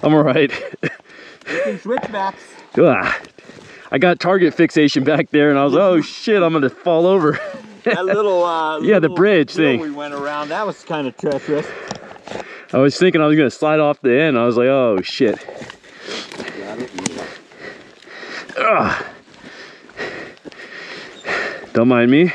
I'm alright. Switchbacks. I got target fixation back there and I was like, oh shit, I'm gonna fall over. That little, yeah, the bridge thing we went around, that was kind of treacherous. I was thinking I was gonna slide off the end. I was like, oh shit. Don't mind me.